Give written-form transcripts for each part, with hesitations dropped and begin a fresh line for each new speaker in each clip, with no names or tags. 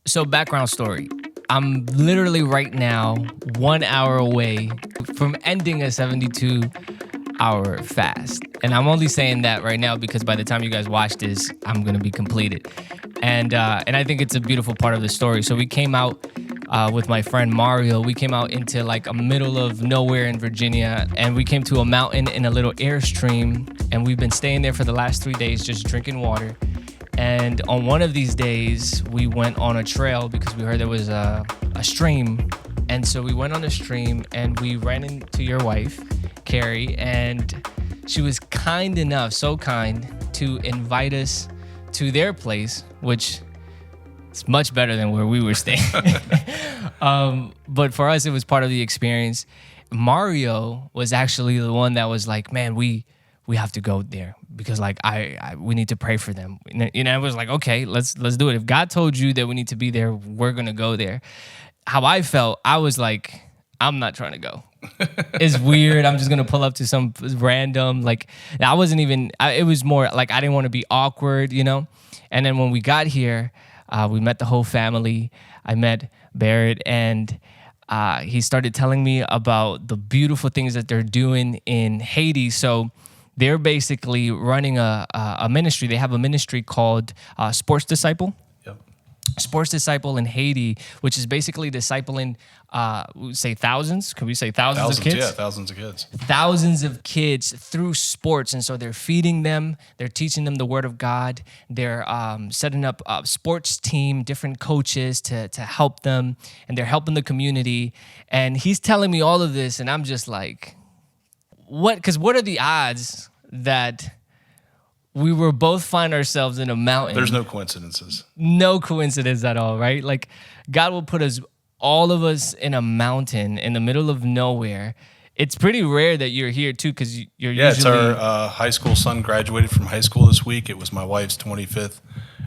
So background story. I'm literally right now 1 hour away from ending a 72-hour fast. And I'm only saying that right now because by the time you guys watch this, I'm gonna be completed. And I think it's a beautiful part of the story. So we came out with my friend Mario. We came out into like a middle of nowhere in Virginia, and we came to a mountain in a little airstream, and we've been staying there for the last 3 days just drinking water. And on one of these days, we went on a trail because we heard there was a stream. And so we went on a stream and we ran into your wife, Carrie, and she was kind enough, so kind, to invite us to their place, which is much better than where we were staying. But for us, it was part of the experience. Mario was actually the one that was like, man, we have to go there because like we need to pray for them. And I was like, okay, let's do it. If God told you that we need to be there, we're gonna go there. How I felt, I was like, I'm not trying to go. It's weird. I'm just gonna pull up to some random, like I wasn't even. It was more like I didn't want to be awkward, you know. And then when we got here, we met the whole family. I met Barrett, and he started telling me about the beautiful things that they're doing in Haiti. So they're basically running a ministry. They have a ministry called Sports Disciple.
Yep.
Sports Disciple in Haiti, which is basically discipling, say thousands. Could we say thousands of kids?
Yeah, thousands of kids.
Thousands of kids through sports. And so they're feeding them. They're teaching them the word of God. They're setting up a sports team, different coaches to help them. And they're helping the community. And he's telling me all of this. And I'm just like, what are the odds that we will both find ourselves in a mountain?
There's no coincidences.
No coincidence at all, right? Like God will put all of us in a mountain in the middle of nowhere. It's pretty rare that you're here too, because you're usually...
It's our high school son graduated from high school this week. It was my wife's 25th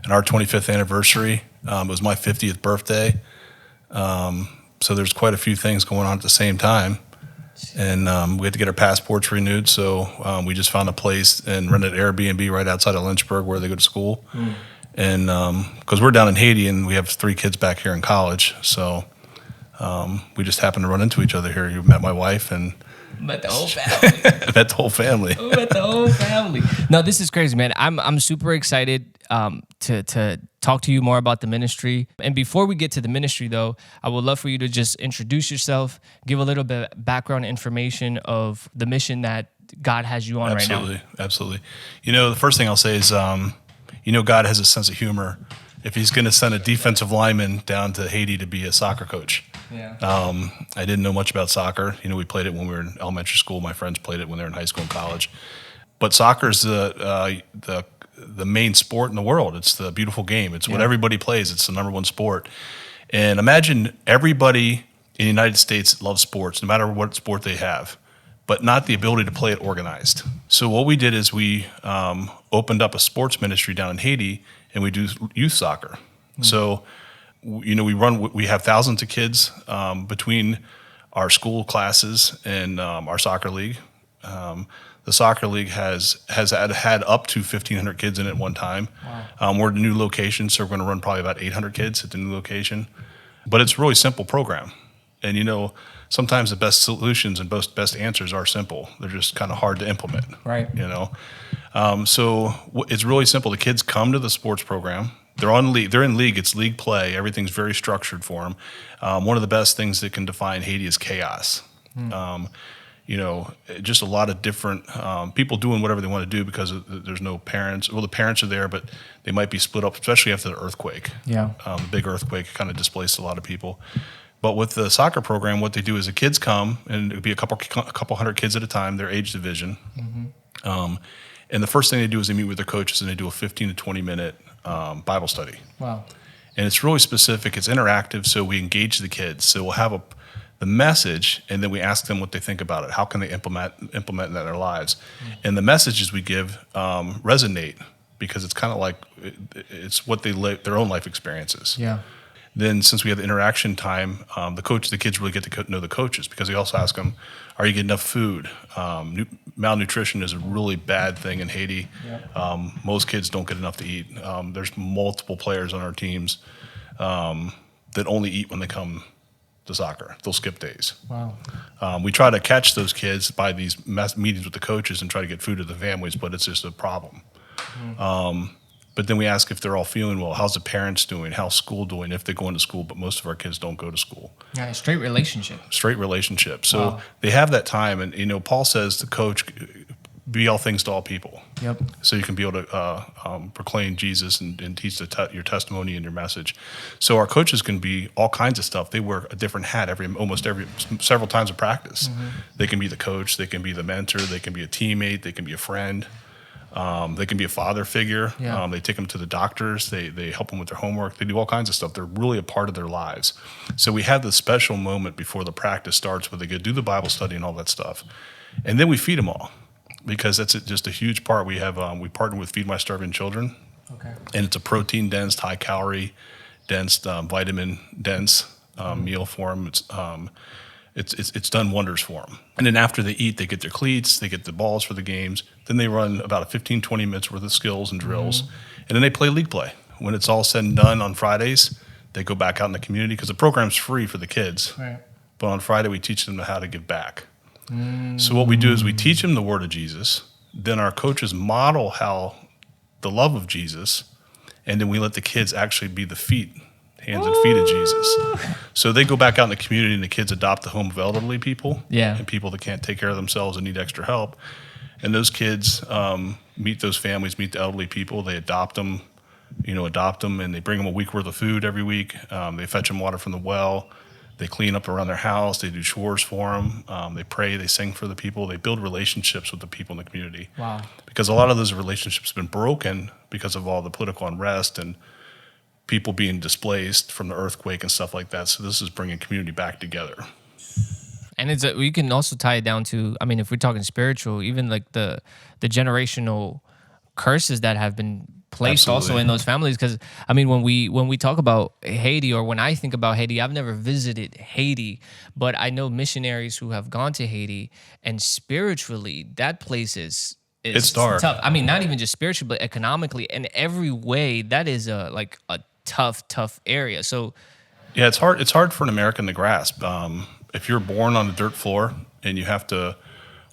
and our 25th anniversary. It was my 50th birthday. So there's quite a few things going on at the same time. And we had to get our passports renewed, so we just found a place and rented Airbnb right outside of Lynchburg where they go to school. And because we're down in Haiti and we have 3 kids back here in college, so we just happened to run into each other here. You met my wife and
met the whole family.
Met the whole family.
Met the whole family. No, this is crazy, man. I'm super excited to talk to you more about the ministry. And before we get to the ministry, though, I would love for you to just introduce yourself, give a little bit of background information of the mission that God has you on right now.
Absolutely. You know, the first thing I'll say is, God has a sense of humor. If he's going to send a defensive lineman down to Haiti to be a soccer coach.
Yeah.
I didn't know much about soccer. We played it when we were in elementary school. My friends played it when they were in high school and college. But soccer is the main sport in the world. It's the beautiful game. It's what everybody plays. It's the number one sport. And imagine everybody in the United States loves sports, no matter what sport they have, but not the ability to play it organized. So what we did is we opened up a sports ministry down in Haiti, and we do youth soccer. So, we have thousands of kids between our school classes and our soccer league. The soccer league has had up to 1,500 kids in it at one time. Wow. We're at a new location, so we're going to run probably about 800 kids at the new location. But it's a really simple program. And, sometimes the best solutions and best answers are simple. They're just kind of hard to implement.
Right.
So it's really simple. The kids come to the sports program. They're in league. It's league play. Everything's very structured for them. One of the best things that can define Haiti is chaos. Just a lot of different people doing whatever they want to do because there's no parents. Well, the parents are there, but they might be split up, especially after the earthquake.
Yeah.
The big earthquake kind of displaced a lot of people. But with the soccer program, what they do is the kids come, and it would be a couple hundred kids at a time, their age division. Mm-hmm. And the first thing they do is they meet with their coaches, and they do a 15 to 20-minute Bible study.
Wow.
And it's really specific. It's interactive, so we engage the kids. So we'll have the message, and then we ask them what they think about it. How can they implement that in their lives? Mm-hmm. And the messages we give resonate because it's kind of like it's what they live, their own life experiences.
Yeah.
Then, since we have the interaction time, the kids really get to know the coaches because we also ask them, "Are you getting enough food?" Malnutrition is a really bad thing in Haiti. Yeah. Most kids don't get enough to eat. There's multiple players on our teams that only eat when they come to soccer. They'll skip days.
Wow.
We try to catch those kids by these meetings with the coaches and try to get food to the families, but it's just a problem. But then we ask if they're all feeling well. How's the parents doing? How's school doing? If they're going to school, but most of our kids don't go to school.
Yeah, straight relationship.
Straight relationship. So
Wow.
they have that time. And, Paul says to coach, be all things to all people.
Yep.
So you can be able to proclaim Jesus and teach your testimony and your message. So our coaches can be all kinds of stuff. They wear a different hat several times of practice. They can be the coach. They can be the mentor. They can be a teammate. They can be a friend. They can be a father figure.
Yeah.
They take them to the doctors. They help them with their homework. They do all kinds of stuff. They're really a part of their lives. So we have this special moment before the practice starts where they go do the Bible study and all that stuff. And then we feed them all because that's just a huge part. We partner with Feed My Starving Children.
Okay.
And it's a protein-dense, high-calorie, dense, vitamin-dense meal for them. It's done wonders for them. And then after they eat, they get their cleats, they get the balls for the games. Then they run about 15, 20 minutes worth of skills and drills. And then they play league play. When it's all said and done on Fridays, they go back out in the community because the program's free for the kids.
Right.
But on Friday, we teach them how to give back. So what we do is we teach them the word of Jesus. Then our coaches model the love of Jesus. And then we let the kids actually be the hands and feet of Jesus. So they go back out in the community and the kids adopt the home of elderly people and people that can't take care of themselves and need extra help. And those kids meet those families, meet the elderly people. They adopt them, and they bring them a week worth of food every week. They fetch them water from the well. They clean up around their house. They do chores for them. They pray. They sing for the people. They build relationships with the people in the community.
Wow.
Because a lot of those relationships have been broken because of all the political unrest and people being displaced from the earthquake and stuff like that. So this is bringing community back together.
And we can also tie it down to, if we're talking spiritual, even like the generational curses that have been placed also in those families. Because when we talk about Haiti, or when I think about Haiti, I've never visited Haiti, but I know missionaries who have gone to Haiti, and spiritually, that place is
it's dark.
Tough. Not even just spiritually, but economically, in every way, that is a tough area. So
yeah, it's hard for an American to grasp. If you're born on a dirt floor and you have to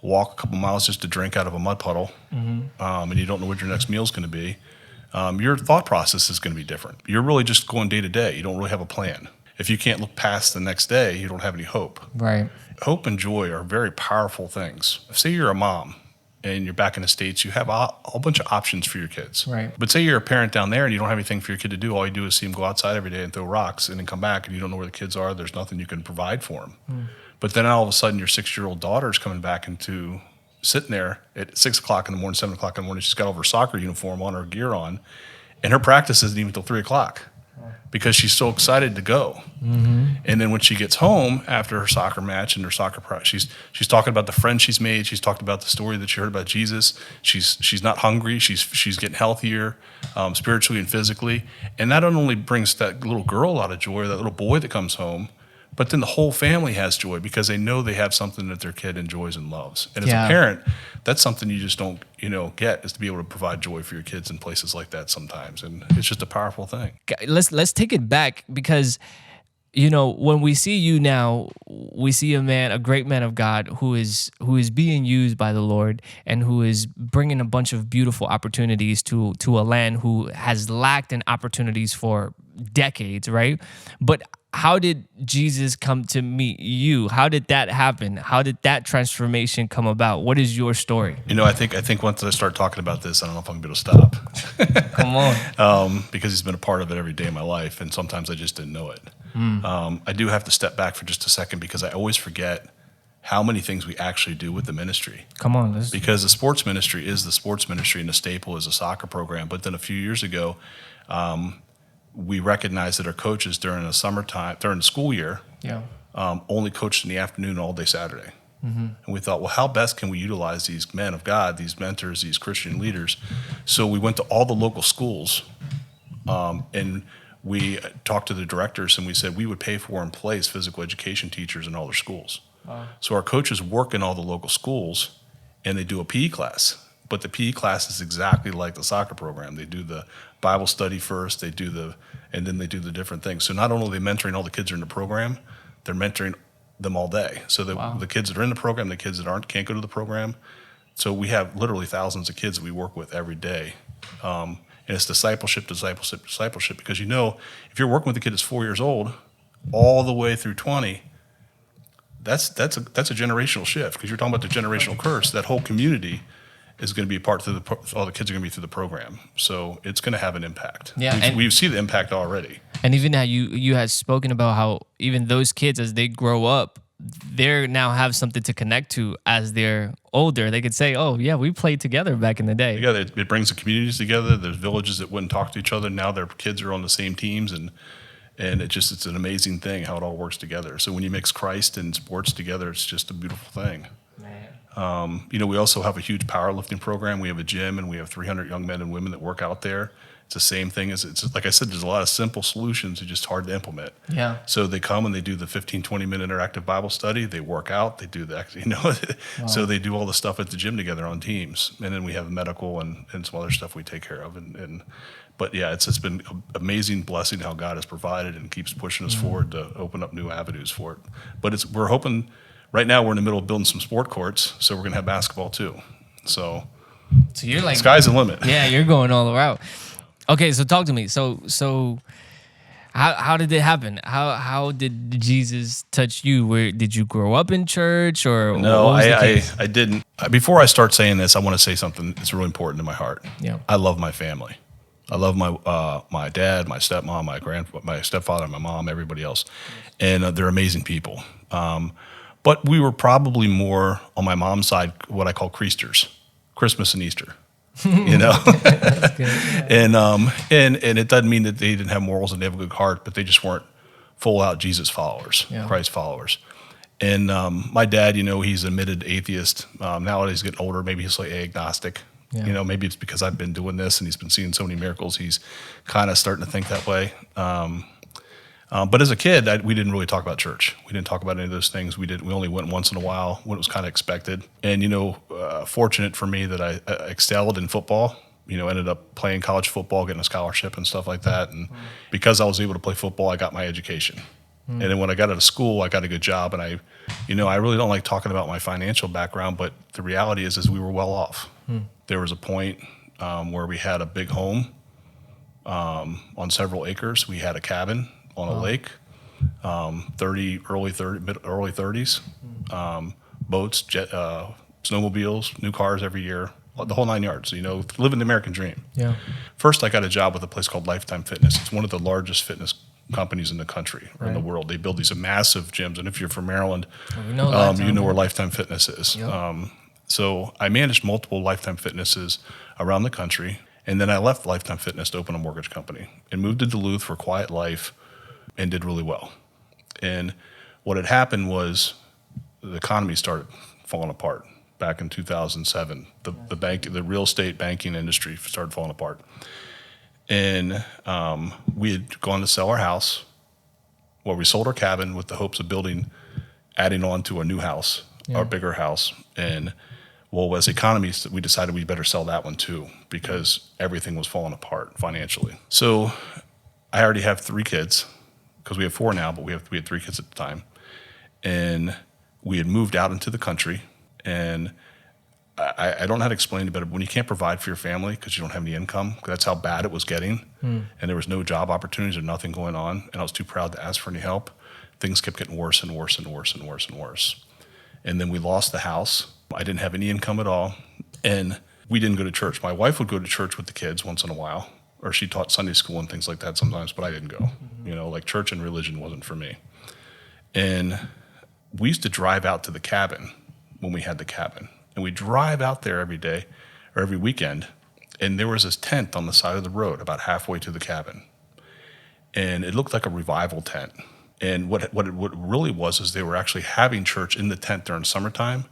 walk a couple miles just to drink out of a mud puddle, and you don't know what your next meal is going to be, your thought process is going to be different. You're really just going day to day. You don't really have a plan. If you can't look past the next day, you don't have any hope.
Right.
Hope and joy are very powerful things. Say you're a mom and you're back in the States, you have a whole bunch of options for your kids.
Right.
But say you're a parent down there and you don't have anything for your kid to do. All you do is see them go outside every day and throw rocks and then come back and you don't know where the kids are. There's nothing you can provide for them. But then all of a sudden your 6-year-old daughter's coming back into sitting there at 6 o'clock in the morning, 7 o'clock in the morning. She's got all of her soccer uniform on, her gear on, and her practice isn't even until 3 o'clock because she's so excited to go. And then when she gets home after her soccer match and her soccer practice, she's talking about the friends she's made. She's talked about the story that she heard about Jesus. She's not hungry. She's getting healthier spiritually and physically. And that not only brings that little girl a lot of joy, that little boy that comes home, but then the whole family has joy because they know they have something that their kid enjoys and loves. And as a parent, that's something you just don't, get, is to be able to provide joy for your kids in places like that sometimes. And it's just a powerful thing.
Let's take it back because, when we see you now, we see a great man of God who is being used by the Lord and who is bringing a bunch of beautiful opportunities to a land who has lacked in opportunities for decades, right? But how did Jesus come to meet you? How did that happen? How did that transformation come about? What is your story?
I think once I start talking about this, I don't know if I'm going to be able to stop.
Come on.
Because he's been a part of it every day of my life, and sometimes I just didn't know it. I do have to step back for just a second because I always forget how many things we actually do with the ministry.
Come on.
Because the sports ministry is the sports ministry, and the staple is a soccer program. But then a few years ago, we recognized that our coaches during the school year, only coached in the afternoon all day Saturday. And we thought, well, how best can we utilize these men of God, these mentors, these Christian leaders? So we went to all the local schools, and we talked to the directors, and we said we would pay for and place physical education teachers in all their schools. Wow. So our coaches work in all the local schools, and they do a PE class. But the PE class is exactly like the soccer program. They do the Bible study first. They do the and then they do the different things. So not only are they mentoring all the kids that are in the program, they're mentoring them all day. So the kids that are in the program, the kids that aren't, can't go to the program. So we have literally thousands of kids that we work with every day. And it's discipleship, because if you're working with a kid that's 4 years old all the way through 20, that's a generational shift, because you're talking about the generational curse. That whole community is going to be a part of all the kids are going to be through the program. So it's going to have an impact.
Yeah,
we see the impact already.
And even how you had spoken about how even those kids, as they grow up, they now have something to connect to as they're older. They could say, oh, yeah, we played together back in the day.
Yeah, it brings the communities together. There's villages that wouldn't talk to each other. Now their kids are on the same teams, and it's an amazing thing how it all works together. So when you mix Christ and sports together, it's just a beautiful thing. We also have a huge powerlifting program. We have a gym, and we have 300 young men and women that work out there. It's the same thing it's like I said, there's a lot of simple solutions. It's just hard to implement.
Yeah.
So they come and they do the 15, 20-minute interactive Bible study. They work out. They do the, So they do all the stuff at the gym together on teams. And then we have medical and some other stuff we take care of. But yeah, it's been an amazing blessing how God has provided and keeps pushing us forward to open up new avenues for it. But we're hoping, right now we're in the middle of building some sport courts, so we're going to have basketball too. So
you're like,
sky's the limit.
Yeah, you're going all around. Okay, so talk to me. So how did it happen? How did Jesus touch you? Did you grow up in church, or
no? I didn't. Before I start saying this, I want to say something that's really important to my heart.
Yeah,
I love my family. I love my dad, my stepmom, my stepfather, my mom, everybody else, and they're amazing people. But we were probably more on my mom's side what I call Creasters, Christmas and Easter. That's good, yeah. And it doesn't mean that they didn't have morals and they have a good heart, but they just weren't full out Jesus followers, Christ followers. And my dad, he's an admitted atheist. Nowadays, he's getting older, maybe he's like agnostic. Yeah. Maybe it's because I've been doing this and he's been seeing so many miracles. He's kind of starting to think that way. But as a kid, we didn't really talk about church. We didn't talk about any of those things. We only went once in a while when it was kind of expected. And, fortunate for me that I excelled in football, ended up playing college football, getting a scholarship and stuff like that. And because I was able to play football, I got my education. And then when I got out of school, I got a good job. And I really don't like talking about my financial background, but the reality is we were well off. There was a point where we had a big home on several acres. We had a cabin on a lake, early 30s, boats, snowmobiles, new cars every year, the whole 9 yards. Living the American dream.
Yeah.
First, I got a job with a place called Lifetime Fitness. It's one of the largest fitness companies in the country or in the world. They build these massive gyms, and if you're from Maryland, you know where Lifetime Fitness is. Yep. So I managed multiple Lifetime Fitnesses around the country, and then I left Lifetime Fitness to open a mortgage company and moved to Duluth for a quiet life. And did really well. And what had happened was the economy started falling apart back in 2007. The real estate banking industry started falling apart. And we had gone to sell our house. Well, we sold our cabin with the hopes of adding on to a new house, our bigger house. And as the economy, we decided we better sell that one too, because everything was falling apart financially. So I already have 3 kids. Because we have 4 now, but we had 3 kids at the time. And we had moved out into the country. And I don't know how to explain it, but when you can't provide for your family because you don't have any income, that's how bad it was getting. And there was no job opportunities or nothing going on. And I was too proud to ask for any help. Things kept getting worse and worse and worse and worse and worse. And then we lost the house. I didn't have any income at all. And we didn't go to church. My wife would go to church with the kids once in a while. Or she taught Sunday school and things like that sometimes, but I didn't go. Like church and religion wasn't for me. And we used to drive out to the cabin when we had the cabin. And we drive out there every day or every weekend, and there was this tent on the side of the road about halfway to the cabin. And it looked like a revival tent. And what it really was is they were actually having church in the tent during summertime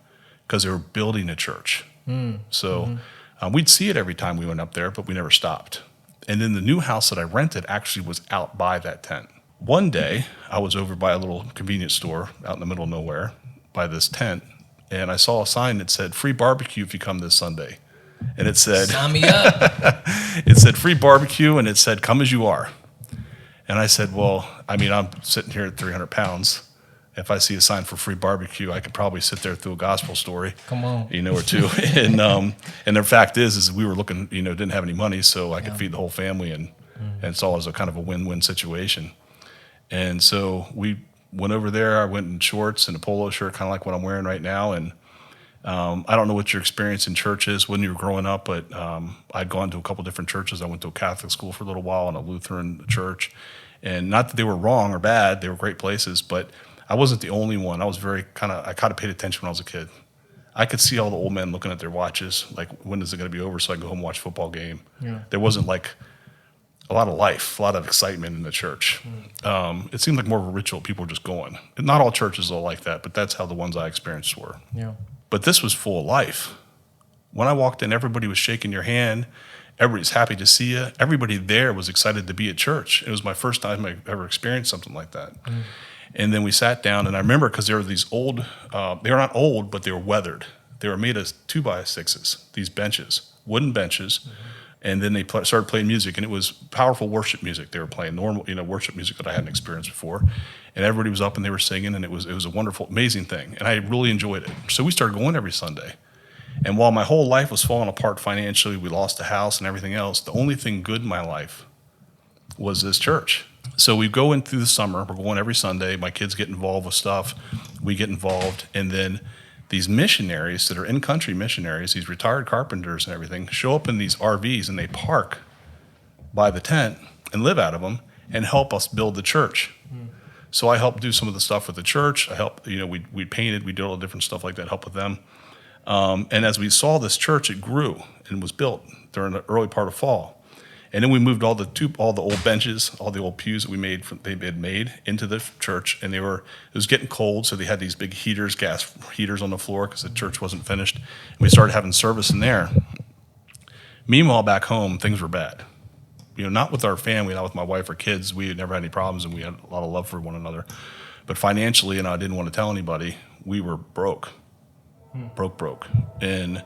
because they were building a church. So we'd see it every time we went up there, but we never stopped. And then the new house that I rented actually was out by that tent. One day, I was over by a little convenience store out in the middle of nowhere by this tent, and I saw a sign that said, free barbecue if you come this Sunday. And it said,
sign me up.
It said free barbecue, and it said, come as you are. And I said, well, I mean, I'm sitting here at 300 pounds. If I see a sign for free barbecue, I could probably sit there through a gospel story,
Come on.
or two. And the fact is we were looking, didn't have any money, so I could feed the whole family, and saw it as a kind of a win-win situation. And so we went over there. I went in shorts and a polo shirt, kind of like what I'm wearing right now. And I don't know what your experience in church is when you were growing up, but I'd gone to a couple different churches. I went to a Catholic school for a little while and a Lutheran church. And not that they were wrong or bad, they were great places, but I wasn't the only one. I was I kind of paid attention when I was a kid. I could see all the old men looking at their watches, like, when is it going to be over so I can go home and watch a football game? Yeah. There wasn't like a lot of life, a lot of excitement in the church. It seemed like more of a ritual. People were just going. And not all churches are like that, but that's how the ones I experienced were. Yeah. But this was full of life. When I walked in, everybody was shaking your hand. Everybody's happy to see you. Everybody there was excited to be at church. It was my first time I ever experienced something like that. And then we sat down, and I remember, because there were these old, they were not old, but they were weathered. They were made of 2x6s, these benches, wooden benches. And then they started playing music, and it was powerful worship music they were playing, normal, worship music that I hadn't experienced before. And everybody was up and they were singing, and it was a wonderful, amazing thing. And I really enjoyed it. So we started going every Sunday. And while my whole life was falling apart financially, we lost a house and everything else, the only thing good in my life was this church. So we go in through the summer. We're going every Sunday. My kids get involved with stuff. We get involved. And then these missionaries that are in-country missionaries, these retired carpenters and everything, show up in these RVs, and they park by the tent and live out of them and help us build the church. So I helped do some of the stuff with the church. I helped, we painted, we did all different stuff like that, help with them. And as we saw this church, it grew and was built during the early part of fall. And then we moved all the old benches, all the old pews that they had made into the church, and it was getting cold, so they had these big heaters, gas heaters on the floor, because the church wasn't finished. And we started having service in there. Meanwhile, back home, things were bad. Not with our family, not with my wife or kids. We had never had any problems, and we had a lot of love for one another. But financially, and I didn't want to tell anybody, we were broke, and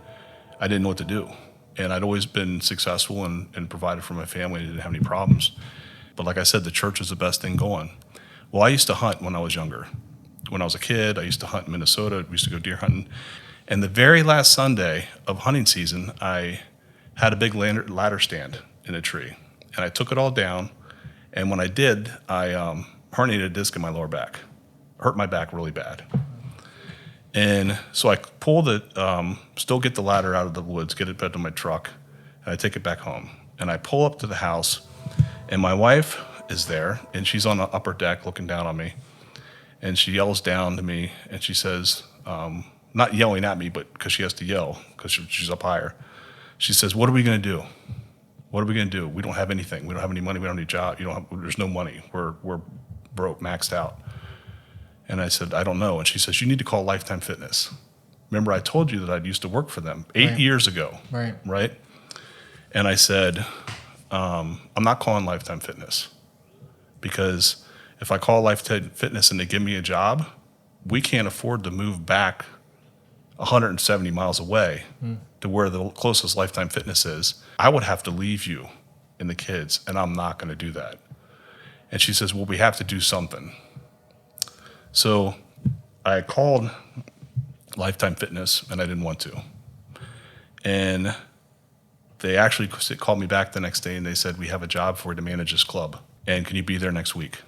I didn't know what to do. And I'd always been successful and provided for my family. I didn't have any problems. But like I said, the church was the best thing going. Well, I used to hunt when I was younger. When I was a kid, I used to hunt in Minnesota. We used to go deer hunting. And the very last Sunday of hunting season, I had a big ladder stand in a tree. And I took it all down. And when I did, I herniated a disc in my lower back. Hurt my back really bad. And so I pull still get the ladder out of the woods, get it back to my truck, and I take it back home. And I pull up to the house, and my wife is there, and she's on the upper deck looking down on me. And she yells down to me, and she says, not yelling at me, but because she has to yell, because she's up higher. She says, "What are we going to do? What are we going to do? We don't have anything. We don't have any money. We don't have any job. There's no money. We're broke, maxed out." And I said, "I don't know." And she says, "You need to call Lifetime Fitness. Remember, I told you that I used to work for them 8 years ago." Right? And I said, I'm not calling Lifetime Fitness, because if I call Lifetime Fitness and they give me a job, we can't afford to move back 170 miles away to where the closest Lifetime Fitness is. I would have to leave you and the kids, and I'm not going to do that. And she says, "Well, we have to do something." So I called Lifetime Fitness, and I didn't want to. And they actually called me back the next day, and they said, "We have a job for you to manage this club, and can you be there next week?"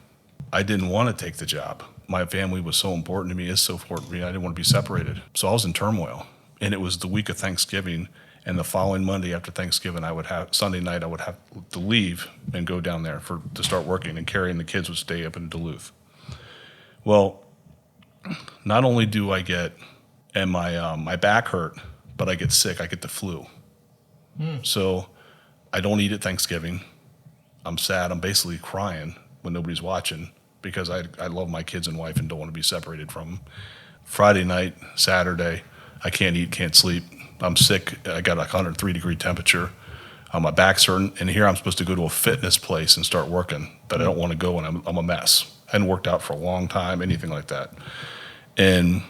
I didn't want to take the job. My family was so important to me, is so important to me. I didn't want to be separated. So I was in turmoil. And it was the week of Thanksgiving, and the following Monday after Thanksgiving, Sunday night, I would have to leave and go down there to start working, and Carrie and the kids would stay up in Duluth. Well, not only do I get, and my back hurt, but I get sick. I get the flu. So I don't eat at Thanksgiving. I'm sad. I'm basically crying when nobody's watching, because I love my kids and wife and don't want to be separated from them. Friday night, Saturday, I can't eat, can't sleep. I'm sick. I got like 103-degree temperature. My back's hurting, and here I'm supposed to go to a fitness place and start working, but I don't want to go, and I'm a mess. I hadn't worked out for a long time, anything like that. And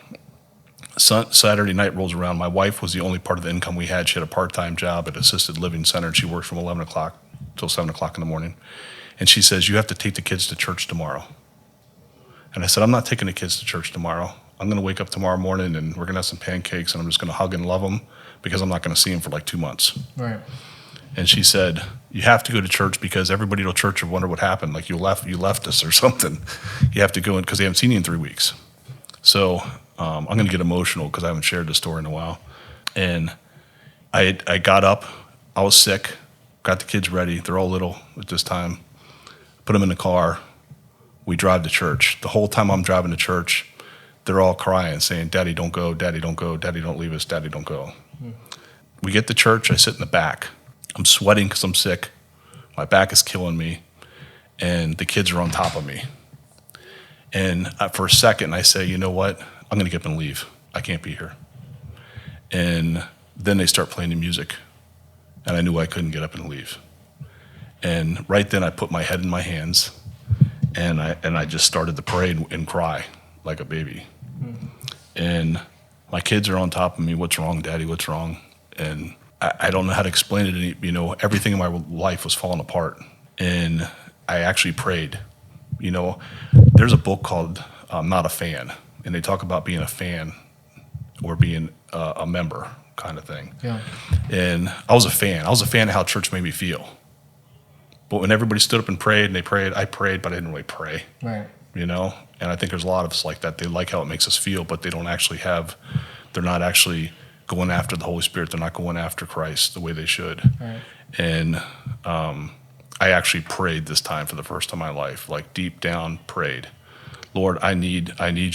Saturday night rolls around. My wife was the only part of the income we had. She had a part-time job at assisted living center, and she worked from 11 o'clock till 7 o'clock in the morning. And she says, you have to take the kids to church tomorrow. And I said, I'm not taking the kids to church tomorrow. I'm going to wake up tomorrow morning and we're going to have some pancakes and I'm just going to hug and love them because I'm not going to see them for like 2 months.
Right.
And she said, you have to go to church because everybody at church will wonder what happened. Like you left us or something. You have to go in because they haven't seen you in 3 weeks. So I'm going to get emotional because I haven't shared this story in a while. And I got up. I was sick. Got the kids ready. They're all little at this time. Put them in the car. We drive to church. The whole time I'm driving to church, they're all crying, saying, Daddy, don't go. Daddy, don't go. Daddy, don't leave us. Daddy, don't go. We get to church. I sit in the back. I'm sweating because I'm sick. My back is killing me. And the kids are on top of me. And for a second, I say, you know what? I'm going to get up and leave. I can't be here. And then they start playing the music. And I knew I couldn't get up and leave. And right then, I put my head in my hands. And I just started to pray and cry like a baby. And my kids are on top of me. What's wrong, Daddy? What's wrong? And I don't know how to explain it. Everything in my life was falling apart. And I actually prayed. There's a book called I'm Not a Fan. And they talk about being a fan or being a member kind of thing.
Yeah.
And I was a fan. I was a fan of how church made me feel. But when everybody stood up and prayed, and they prayed, I prayed, but I didn't really pray.
Right.
And I think there's a lot of us like that. They like how it makes us feel, but they're not actually going after the Holy Spirit. They're not going after Christ the way they should.
Right.
And I actually prayed this time for the first time in my life, like deep down prayed. Lord, I need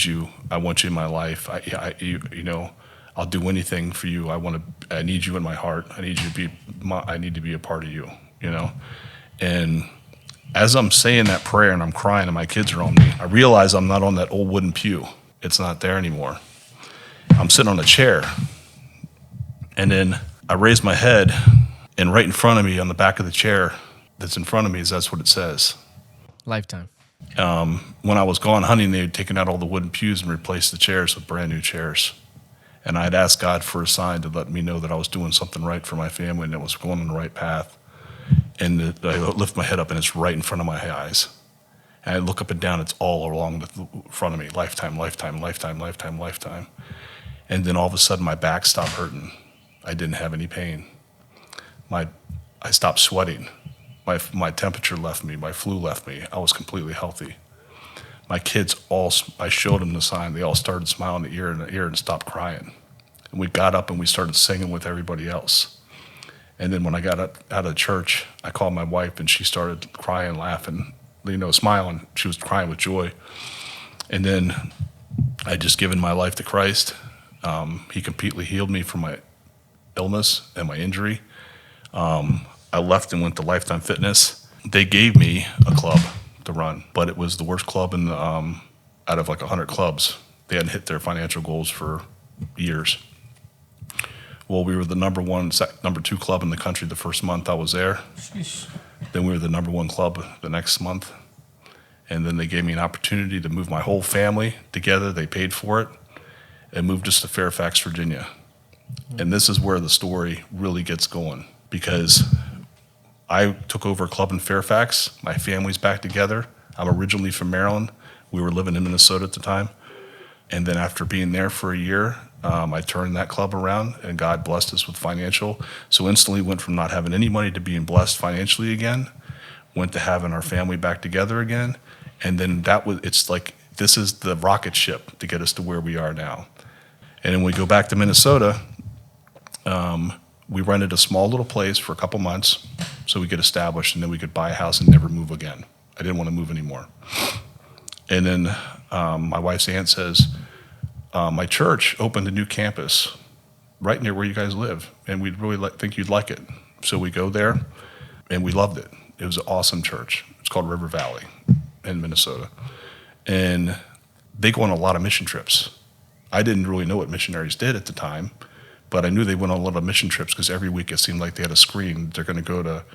you. I want you in my life. I'll do anything for you. I need you in my heart. I need to be a part of you, And as I'm saying that prayer and I'm crying and my kids are on me, I realize I'm not on that old wooden pew. It's not there anymore. I'm sitting on a chair. And then I raise my head, and right in front of me on the back of the chair that's in front of me that's what it says.
Lifetime.
When I was gone hunting, they had taken out all the wooden pews and replaced the chairs with brand new chairs. And I'd asked God for a sign to let me know that I was doing something right for my family and it was going on the right path. And I lift my head up, and it's right in front of my eyes. And I look up and down, it's all along the front of me, lifetime, lifetime, lifetime, lifetime, lifetime. And then all of a sudden, my back stopped hurting. I didn't have any pain. I stopped sweating. My temperature left me. My flu left me. I was completely healthy. My kids I showed them the sign. They all started smiling ear to ear and stopped crying. And we got up and we started singing with everybody else. And then when I got out of church, I called my wife, and she started crying, laughing, smiling. She was crying with joy. And then I just given my life to Christ. He completely healed me from my illness and my injury. I left and went to Lifetime Fitness. They gave me a club to run, but it was the worst club out of like 100 clubs. They hadn't hit their financial goals for years. Well, we were the number 2 club in the country the first month I was there.
Sheesh.
Then we were the number 1 club the next month. And then they gave me an opportunity to move my whole family together. They paid for it and moved us to Fairfax, Virginia. And this is where the story really gets going, because I took over a club in Fairfax. My family's back together. I'm originally from Maryland. We were living in Minnesota at the time. And then after being there for a year, I turned that club around, and God blessed us with financial. So instantly went from not having any money to being blessed financially again, went to having our family back together again. And then it's like, this is the rocket ship to get us to where we are now. And then we go back to Minnesota. We rented a small little place for a couple months so we could establish, and then we could buy a house and never move again. I didn't want to move anymore. And then my wife's aunt says, my church opened a new campus right near where you guys live, and we'd really think you'd like it. So we go there, and we loved it. It was an awesome church. It's called River Valley in Minnesota. And they go on a lot of mission trips. I didn't really know what missionaries did at the time, but I knew they went on a lot of mission trips because every week it seemed like they had a screen. They're going to go to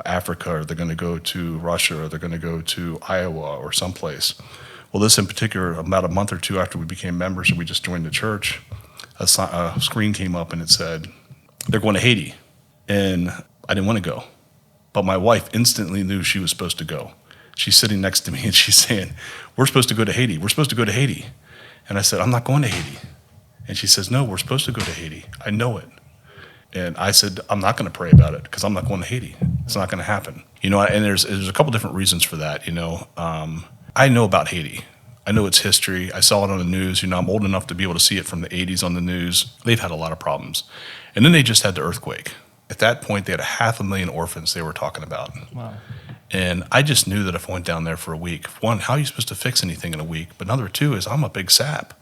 Africa, or they're going to go to Russia, or they're going to go to Iowa or someplace. Well, this in particular, about a month or two after we became members and we just joined the church, a screen came up and it said, they're going to Haiti. And I didn't want to go. But my wife instantly knew she was supposed to go. She's sitting next to me and she's saying, we're supposed to go to Haiti. We're supposed to go to Haiti. And I said, I'm not going to Haiti. And she says, no, we're supposed to go to Haiti. I know it. And I said, I'm not going to pray about it because I'm not going to Haiti. It's not going to happen. And there's a couple different reasons for that. I know about Haiti. I know its history. I saw it on the news. I'm old enough to be able to see it from the 80s on the news. They've had a lot of problems. And then they just had the earthquake. At that point, they had 500,000 orphans they were talking about.
Wow.
And I just knew that if I went down there for a week, one, how are you supposed to fix anything in a week? But number two is I'm a big sap.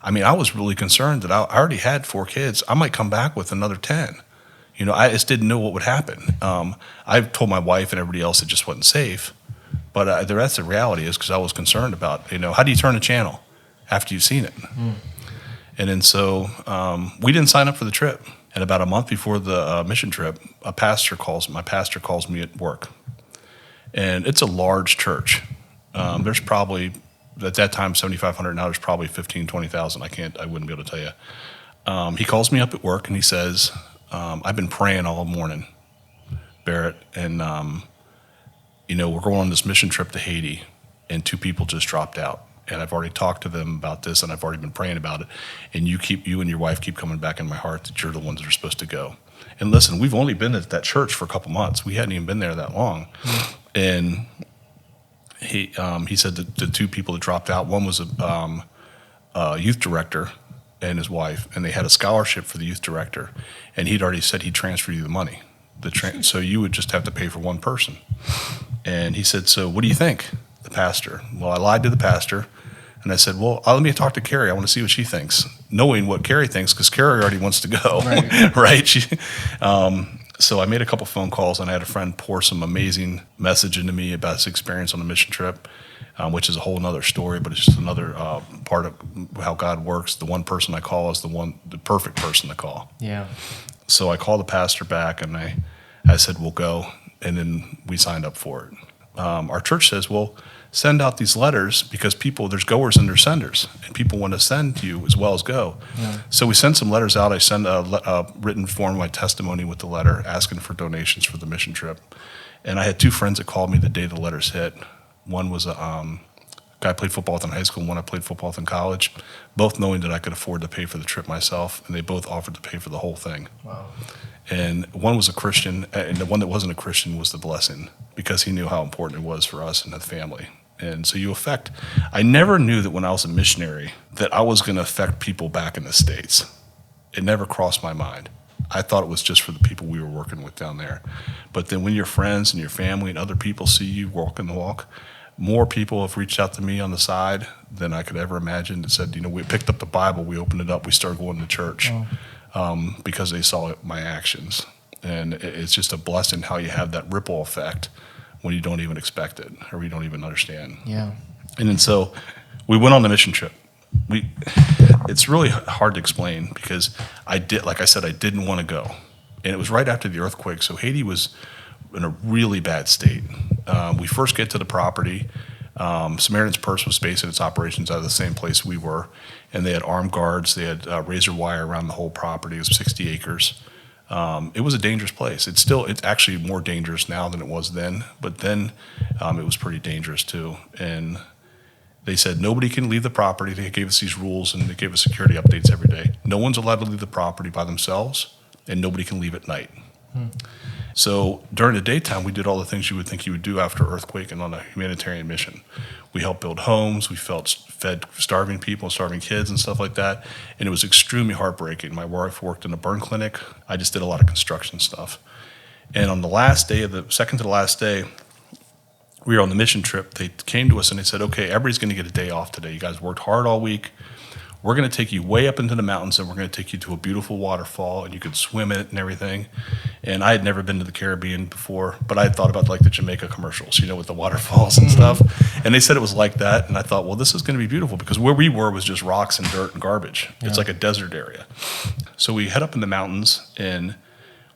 I mean, I was really concerned that I already had 4 kids. I might come back with another 10. I just didn't know what would happen. I told my wife and everybody else it just wasn't safe. But the rest of the reality is because I was concerned about, how do you turn a channel after you've seen it? And then so we didn't sign up for the trip. And about a month before the mission trip, my pastor calls me at work. And it's a large church. There's probably, at that time, 7,500. Now there's probably 15,000, 20,000. I wouldn't be able to tell you. He calls me up at work and he says, I've been praying all morning, Barrett, and we're going on this mission trip to Haiti, and 2 people just dropped out. And I've already talked to them about this, and I've already been praying about it. And you and your wife keep coming back in my heart that you're the ones that are supposed to go. And listen, we've only been at that church for a couple months. We hadn't even been there that long. And he said that the 2 people that dropped out, one was a youth director and his wife, and they had a scholarship for the youth director. And he'd already said he'd transfer you the money. So you would just have to pay for one person. And he said, so what do you think? The pastor. Well, I lied to the pastor, and I said, well, let me talk to Carrie. I want to see what she thinks, knowing what Carrie thinks, because Carrie already wants to go, right? So I made a couple phone calls, and I had a friend pour some amazing message into me about his experience on the mission trip, which is a whole other story, but it's just another part of how God works. The one person I call is the perfect person to call.
Yeah.
So I called the pastor back, and I said, we'll go, and then we signed up for it. Our church says, well, send out these letters because there's goers and there's senders, and people want to send to you as well as go. Yeah. So we send some letters out. I send a written form of my testimony with the letter asking for donations for the mission trip. And I had 2 friends that called me the day the letters hit. One was a guy I played football with in high school, and one I played football with in college, both knowing that I could afford to pay for the trip myself, and they both offered to pay for the whole thing. Wow. And one was a Christian, and the one that wasn't a Christian was the blessing because he knew how important it was for us and the family. And so I never knew that when I was a missionary that I was going to affect people back in the States. It never crossed my mind. I thought it was just for the people we were working with down there. But then when your friends and your family and other people see you walking the walk, more people have reached out to me on the side than I could ever imagine that said, we picked up the Bible, we opened it up, we started going to church. Because they saw my actions. And it's just a blessing how you have that ripple effect when you don't even expect it or you don't even understand.
Yeah.
And then so we went on the mission trip. It's really hard to explain because like I said, I didn't want to go. And it was right after the earthquake, so Haiti was in a really bad state. We first get to the property. Samaritan's Purse was basing its operations out of the same place we were, and they had armed guards. They had razor wire around the whole property. It was 60 acres. It was a dangerous place. It's actually more dangerous now than it was then, but then it was pretty dangerous too. And they said nobody can leave the property. They gave us these rules, and they gave us security updates every day. No one's allowed to leave the property by themselves, and nobody can leave at night. So during the daytime, we did all the things you would think you would do after an earthquake and on a humanitarian mission. We helped build homes. We fed starving people, starving kids and stuff like that. And it was extremely heartbreaking. My wife worked in a burn clinic. I just did a lot of construction stuff. And on the last day, second to the last day, we were on the mission trip. They came to us and they said, okay, everybody's going to get a day off today. You guys worked hard all week. We're going to take you way up into the mountains, and we're going to take you to a beautiful waterfall, and you could swim in it and everything. And I had never been to the Caribbean before, but I had thought about like the Jamaica commercials, with the waterfalls and stuff. And they said it was like that, and I thought, well, this is going to be beautiful because where we were was just rocks and dirt and garbage. Yeah. It's like a desert area. So we head up in the mountains, and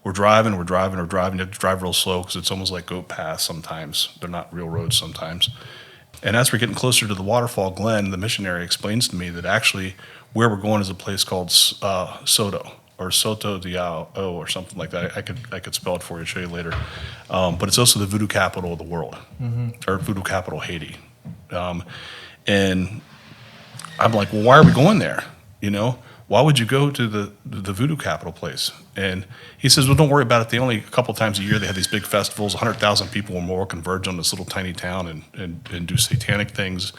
we're driving. You have to drive real slow because it's almost like Goat Pass sometimes. They're not real roads sometimes. And as we're getting closer to the waterfall, Glenn, the missionary, explains to me that actually where we're going is a place called Soto. or Soto Diao or something like that. I could spell it for you, show you later. But it's also the voodoo capital of the world, or voodoo capital Haiti. And I'm like, well, why are we going there? You know, why would you go to the voodoo capital place? And he says, well, don't worry about it. They only a couple times a year they have these big festivals. 100,000 people or more converge on this little tiny town and do satanic things,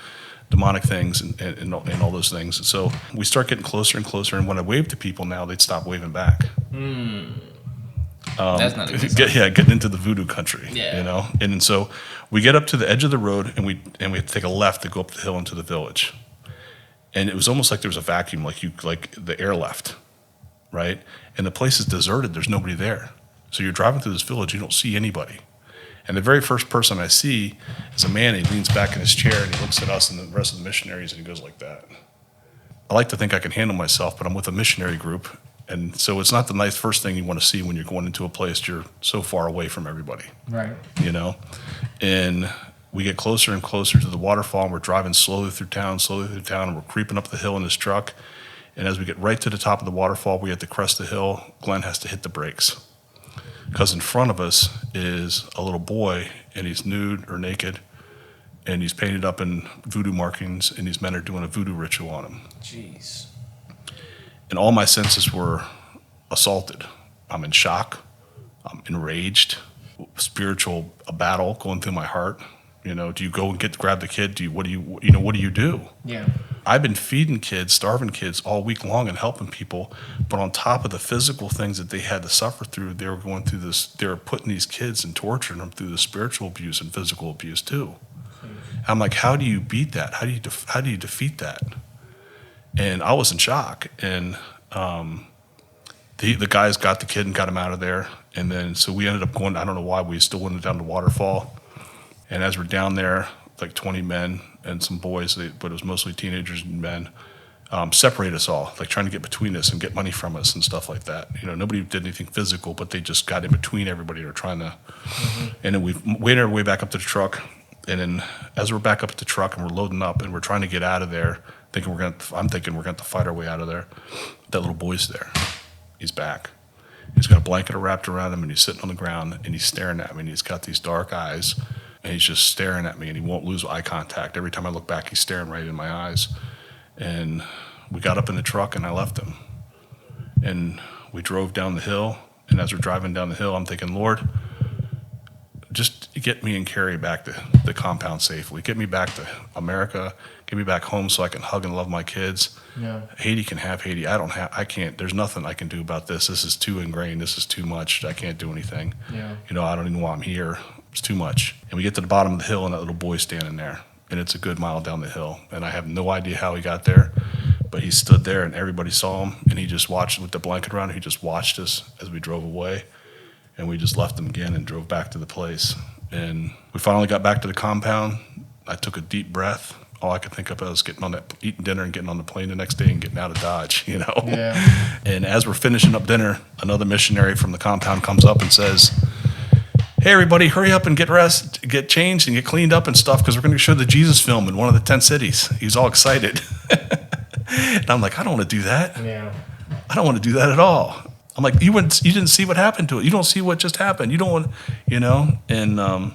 demonic things, and all those things. And so we start getting closer and closer. And when I wave to people now, they'd stop waving back.
That's not a good sign.
Getting into the voodoo country.
Yeah.
You know. And so we get up to the edge of the road, and we have to take a left to go up the hill into the village. And it was almost like there was a vacuum, like the air left, right? And the place is deserted. There's nobody there. So you're driving through this village, you don't see anybody. And the very first person I see is a man. He leans back in his chair and he looks at us and the rest of the missionaries and he goes like that. I like to think I can handle myself, but I'm with a missionary group. And so it's not the nice first thing you want to see when you're going into a place you're so far away from everybody.
Right.
You know? And we get closer and closer to the waterfall, and we're driving slowly through town, and we're creeping up the hill in this truck. And as we get right to the top of the waterfall, we have to crest the hill. Glenn has to hit the brakes. Because in front of us is a little boy, and he's nude or naked, and he's painted up in voodoo markings, and these men are doing a voodoo ritual on him.
Jeez.
And all my senses were assaulted. I'm in shock. I'm enraged. Spiritual battle going through my heart. You know, do you go and grab the kid? What do you do?
Yeah.
I've been feeding kids, starving kids all week long and helping people, but on top of the physical things that they had to suffer through, they were going through this. They were putting these kids and torturing them through the spiritual abuse and physical abuse too. I'm like, how do you beat that? How do you defeat that? And I was in shock. And the guys got the kid and got him out of there. And then so we ended up going. I don't know why we still went down the waterfall. And as we're down there, like 20 men and some boys, but it was mostly teenagers and men, separate us all, like trying to get between us and get money from us and stuff like that. You know, nobody did anything physical, but they just got in between everybody. They're trying to, and then we made our way back up to the truck. And then as we're back up at the truck and we're loading up and we're trying to get out of there, I'm thinking we're going to fight our way out of there. That little boy's there. He's back. He's got a blanket wrapped around him and he's sitting on the ground and he's staring at me and he's got these dark eyes. And he's just staring at me, and he won't lose eye contact. Every time I look back, he's staring right in my eyes. And we got up in the truck, and I left him. And we drove down the hill, and as we're driving down the hill, I'm thinking, Lord, just get me and Carrie back to the compound safely. Get me back to America. Get me back home so I can hug and love my kids. Yeah. Haiti can have Haiti. I can't. There's nothing I can do about this. This is too ingrained. This is too much. I can't do anything. Yeah. You know, I don't even know why I'm here. It's too much. And we get to the bottom of the hill, and that little boy's standing there. And it's a good mile down the hill. And I have no idea how he got there, but he stood there, and everybody saw him. And he just watched with the blanket around. He just watched us as we drove away. And we just left him again and drove back to the place. And we finally got back to the compound. I took a deep breath. All I could think of was eating dinner and getting on the plane the next day and getting out of Dodge, you know. Yeah. And as we're finishing up dinner, another missionary from the compound comes up and says, hey, everybody, hurry up and get changed and get cleaned up and stuff because we're going to show the Jesus film in one of the 10 cities. He's all excited. And I'm like, I don't want to do that. Yeah. I don't want to do that at all. I'm like, you didn't see what happened to it. You don't see what just happened. You don't want, you know. And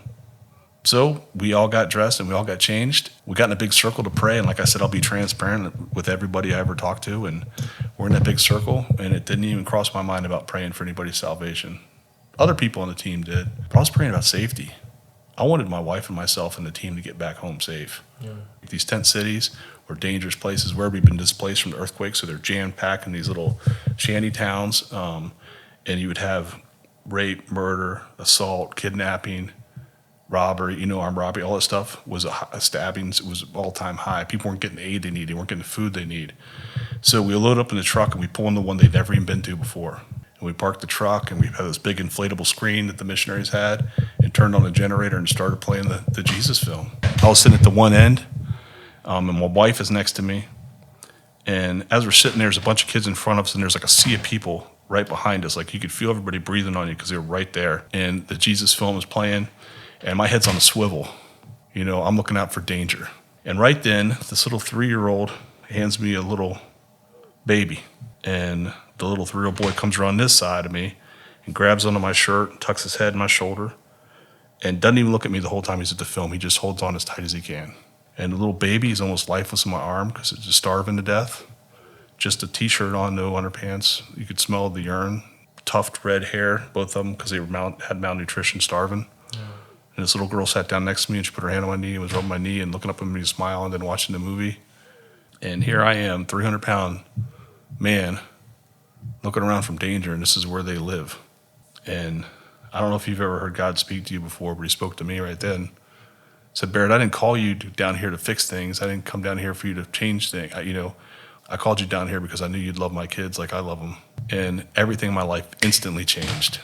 so we all got dressed and we all got changed. We got in a big circle to pray. And like I said, I'll be transparent with everybody I ever talk to. And we're in that big circle. And it didn't even cross my mind about praying for anybody's salvation. Other people on the team did, but I was praying about safety. I wanted my wife and myself and the team to get back home safe. Yeah. These tent cities were dangerous places where we've been displaced from the earthquake, so they're jam-packed in these little shanty towns, and you would have rape, murder, assault, kidnapping, robbery, armed robbery, all that stuff was stabbings. It was all-time high. People weren't getting the aid they needed. They weren't getting the food they need. So we load up in the truck, and we pull in the one they'd never even been to before. We parked the truck, and we had this big inflatable screen that the missionaries had, and turned on the generator and started playing the Jesus film. I was sitting at the one end, and my wife is next to me. And as we're sitting there, there's a bunch of kids in front of us, and there's like a sea of people right behind us. Like you could feel everybody breathing on you because they were right there. And the Jesus film is playing, and my head's on a swivel. I'm looking out for danger. And right then, this little 3-year-old hands me a little baby. and the little 3-year-old boy comes around this side of me and grabs onto my shirt, tucks his head in my shoulder, and doesn't even look at me the whole time he's at the film. He just holds on as tight as he can. And the little baby is almost lifeless in my arm because it's just starving to death. Just a T-shirt on, no underpants. You could smell the urine. Tufted red hair, both of them, because they had malnutrition, starving. Yeah. And this little girl sat down next to me, and she put her hand on my knee and was rubbing my knee and looking up at me, smiling, and then watching the movie. And here I am, 300-pound man, looking around from danger, and this is where they live. And I don't know if you've ever heard God speak to you before, but he spoke to me right then. He said, Barrett, I didn't call you down here to fix things. I didn't come down here for you to change things. I called you down here because I knew you'd love my kids like I love them. And everything in my life instantly changed.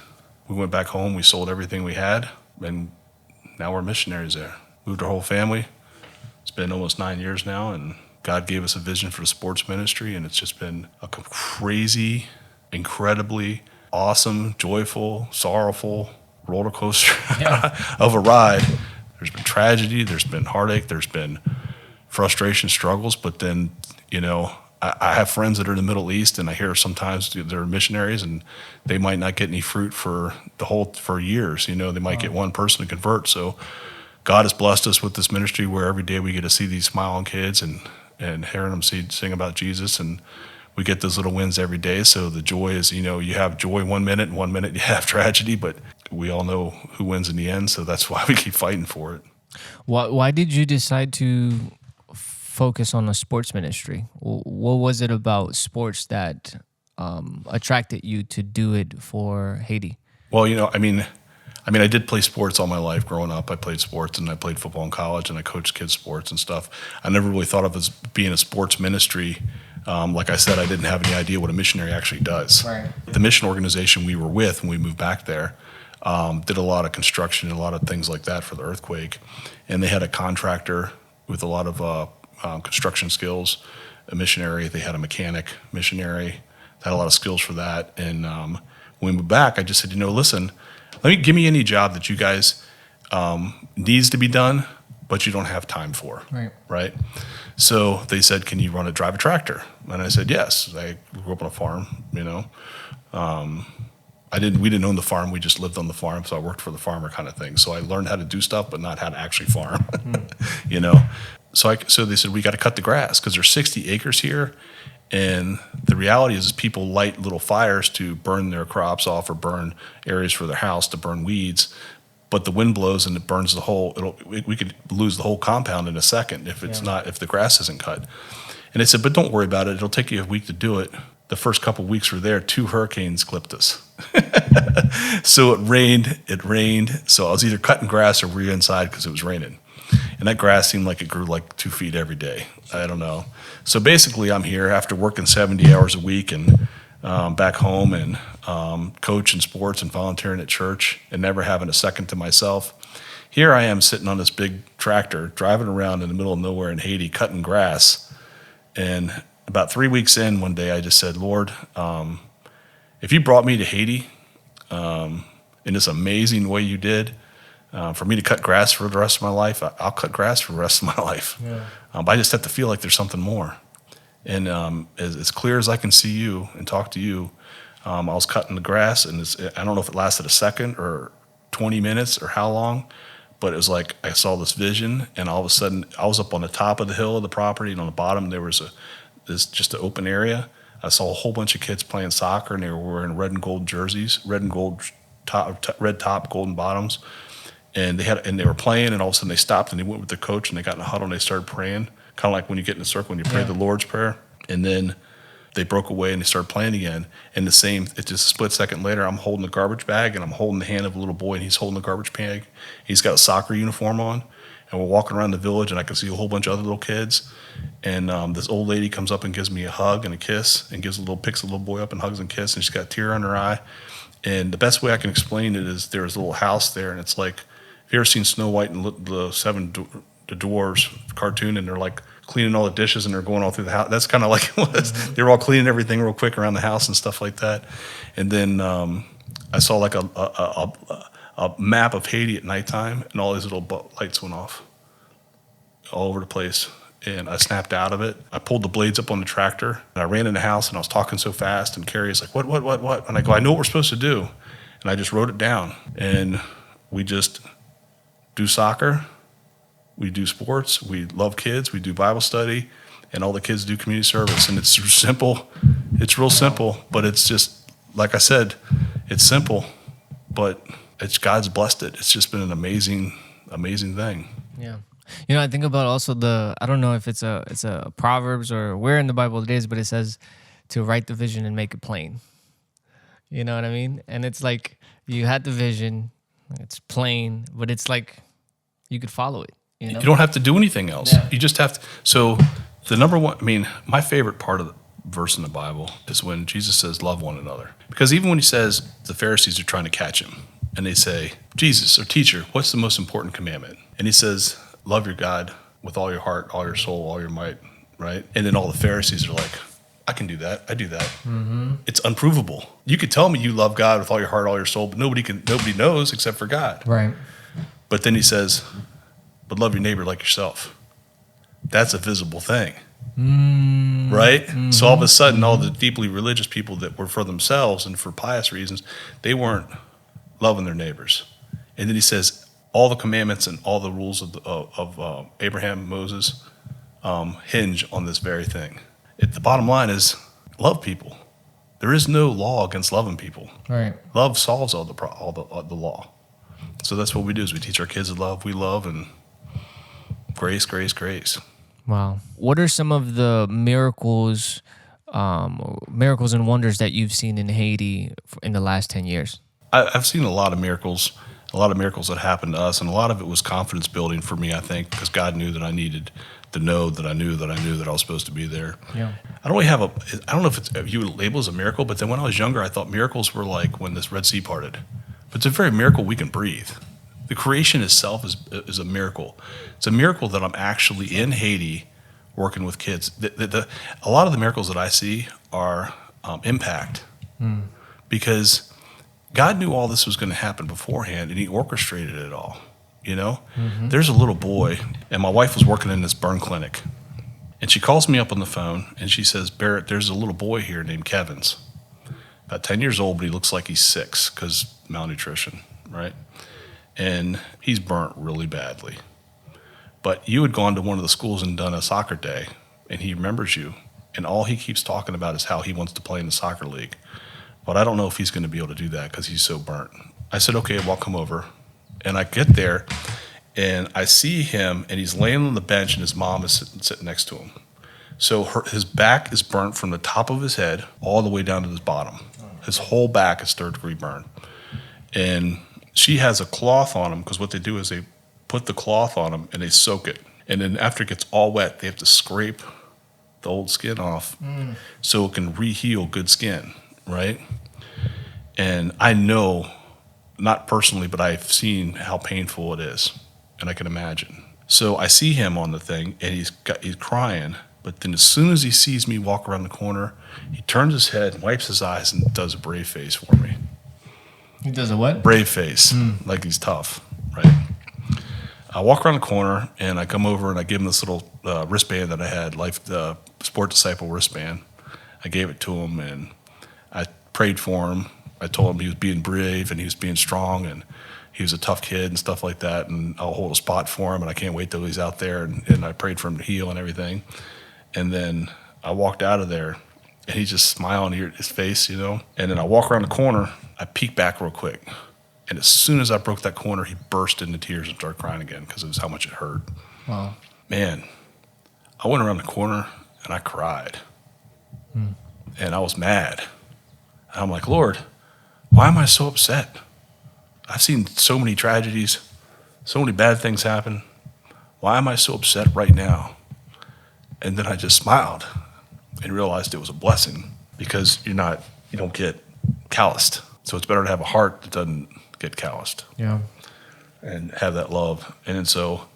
We went back home, we sold everything we had, and now we're missionaries there. Moved our whole family. It's been almost 9 years now, and God gave us a vision for the sports ministry, and it's just been a crazy, incredibly awesome, joyful, sorrowful roller coaster of a ride. There's been tragedy, there's been heartache, there's been frustration, struggles, but then, I have friends that are in the Middle East, and I hear sometimes they're missionaries, and they might not get any fruit for years. They might get one person to convert. So God has blessed us with this ministry where every day we get to see these smiling kids and hearing them sing about Jesus, and we get those little wins every day. So the joy is, you have joy 1 minute, and 1 minute you have tragedy, but we all know who wins in the end. So that's why we keep fighting for it.
Why did you decide to focus on a sports ministry? What was it about sports that attracted you to do it for Haiti?
Well, I did play sports all my life growing up. I played sports, and I played football in college, and I coached kids sports and stuff. I never really thought of it as being a sports ministry. Like I said, I didn't have any idea what a missionary actually does. Right. The mission organization we were with when we moved back there did a lot of construction and a lot of things like that for the earthquake. And they had a contractor with a lot of construction skills, a missionary. They had a mechanic missionary, had a lot of skills for that. And when we moved back, I just said, listen, give me any job that you guys needs to be done, but you don't have time for. Right? So they said, can you drive a tractor? And I said, yes. I grew up on a farm, we didn't own the farm, we just lived on the farm, so I worked for the farmer kind of thing. So I learned how to do stuff, but not how to actually farm, So they said, we got to cut the grass because there's 60 acres here. And the reality is people light little fires to burn their crops off or burn areas for their house to burn weeds. But the wind blows and it burns we could lose the whole compound in a second if the grass isn't cut. And they said, but don't worry about it. It'll take you a week to do it. The first couple of weeks we're there, 2 hurricanes clipped us. So it rained. So I was either cutting grass or we were inside because it was raining. And that grass seemed like it grew like 2 feet every day. I don't know. So basically I'm here after working 70 hours a week and back home and coaching sports and volunteering at church and never having a second to myself. Here I am sitting on this big tractor, driving around in the middle of nowhere in Haiti, cutting grass. And about 3 weeks in, one day I just said, Lord, if you brought me to Haiti in this amazing way you did, for me to cut grass for the rest of my life, I'll cut grass for the rest of my life. Yeah. But I just have to feel like there's something more. And as clear as I can see you and talk to you, I was cutting the grass, and I don't know if it lasted a second or 20 minutes or how long, but it was like I saw this vision, and all of a sudden I was up on the top of the hill of the property, and on the bottom there was just an open area. I saw a whole bunch of kids playing soccer, and they were wearing red and gold jerseys, red top, golden bottoms. And they were playing, and all of a sudden they stopped, and they went with the coach, and they got in a huddle, and they started praying, kind of like when you get in a circle and you pray the Lord's Prayer. And then they broke away, and they started playing again. And it's just a split second later, I'm holding a garbage bag, and I'm holding the hand of a little boy, and he's holding a garbage bag. He's got a soccer uniform on, and we're walking around the village, and I can see a whole bunch of other little kids. And this old lady comes up and gives me a hug and a kiss, and picks a little boy up and hugs and kisses, and she's got a tear in her eye. And the best way I can explain it is there's a little house there, and it's like, have you ever seen Snow White and the Seven Dwarfs cartoon, and they're like cleaning all the dishes and they're going all through the house? That's kind of like it was. Mm-hmm. They were all cleaning everything real quick around the house and stuff like that. And then I saw like a map of Haiti at nighttime, and all these little lights went off all over the place. and I snapped out of it. I pulled the blades up on the tractor, and I ran in the house, and I was talking so fast, and Carrie's like, what? And I go, I know what we're supposed to do. And I just wrote it down, and we just do soccer, we do sports, we love kids, we do Bible study, and all the kids do community service. And it's simple. It's real simple, but it's just, like I said, it's simple, but it's God's blessed it. It's just been an amazing thing.
Yeah. I think about also I don't know if it's a Proverbs or where in the Bible it is, but it says to write the vision and make it plain. You know what I mean? And it's like you had the vision, it's plain, but it's like you could follow it. You
don't have to do anything else. Yeah. You just have to. So the number one, my favorite part of the verse in the Bible is when Jesus says, love one another. Because even when he says the Pharisees are trying to catch him and they say, Jesus or teacher, what's the most important commandment? And he says, love your God with all your heart, all your soul, all your might, right? And then all the Pharisees are like, I can do that. I do that. Mm-hmm. It's unprovable. You could tell me you love God with all your heart, all your soul, but nobody knows except for God.
Right.
But then he says, but love your neighbor like yourself. That's a visible thing. Mm-hmm. Right? Mm-hmm. So all of a sudden, all the deeply religious people that were for themselves and for pious reasons, they weren't loving their neighbors. And then he says, all the commandments and all the rules of Abraham, Moses, hinge on this very thing. The bottom line is love people. There is no law against loving people.
Right.
Love solves all the law. So that's what we do is we teach our kids to love. We love, and grace.
Wow. What are some of the miracles and wonders that you've seen in Haiti in the last 10 years?
I've seen a lot of miracles that happened to us, and a lot of it was confidence building for me, I think, because God knew that I needed to know that I knew that I was supposed to be there. Yeah. I don't know if you would label as a miracle, but then when I was younger, I thought miracles were like when this Red Sea parted. But it's a very miracle we can breathe. The creation itself is a miracle. It's a miracle that I'm actually in Haiti working with kids. A lot of the miracles that I see are impact, because God knew all this was going to happen beforehand, and he orchestrated it all. Mm-hmm. There's a little boy, and my wife was working in this burn clinic, and she calls me up on the phone, and she says, Barrett, there's a little boy here named Kevin's, about 10 years old, but he looks like he's 6 because malnutrition, right? And he's burnt really badly. But you had gone to one of the schools and done a soccer day, and he remembers you, and all he keeps talking about is how he wants to play in the soccer league. But I don't know if he's going to be able to do that because he's so burnt. I said, okay, well, I'll come over. And I get there, and I see him, and he's laying on the bench, and his mom is sitting next to him. So his back is burnt from the top of his head all the way down to his bottom. His whole back is 3rd-degree burn. And she has a cloth on him, because what they do is they put the cloth on him, and they soak it. And then after it gets all wet, they have to scrape the old skin off so it can re-heal good skin, right? And I know, not personally, but I've seen how painful it is, and I can imagine. So I see him on the thing, and he's crying, but then as soon as he sees me walk around the corner, he turns his head, wipes his eyes, and does a brave face for me.
He does a what?
Brave face, like he's tough, right? I walk around the corner, and I come over, and I give him this little wristband that I had, Sport Disciple wristband. I gave it to him, and I prayed for him. I told him he was being brave, and he was being strong, and he was a tough kid and stuff like that, and I'll hold a spot for him, and I can't wait till he's out there, and I prayed for him to heal and everything. And then I walked out of there, and he just smiled in his face, and then I walk around the corner, I peek back real quick, and as soon as I broke that corner, he burst into tears and started crying again because it was how much it hurt.
Wow.
Man, I went around the corner, and I cried, and I was mad. And I'm like, Lord, why am I so upset? I've seen so many tragedies, so many bad things happen. Why am I so upset right now? And then I just smiled and realized it was a blessing, because you don't get calloused. So it's better to have a heart that doesn't get calloused.
Yeah.
And have that love. And so